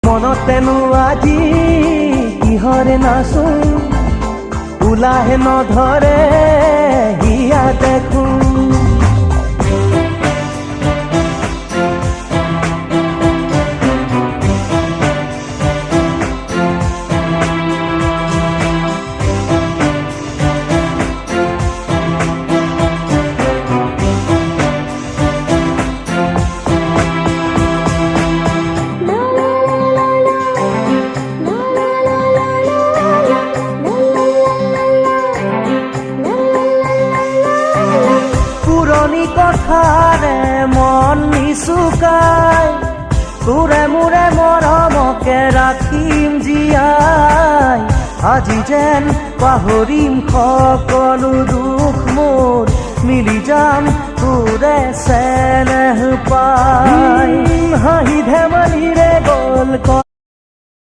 মনতেনো আজি কিহৰে নাচো ওলাহে নধৰে হিয়া দেখো কথাৰে মন নিচুকাই তোৰে মোৰে মৰমকে ৰাখিম জীয়াই আজি যেন পাহৰিম সকলো দুখ মোৰ মিলি যাম তোৰে চেনেহ পাই হাঁহি ধেমালিৰে গ'ল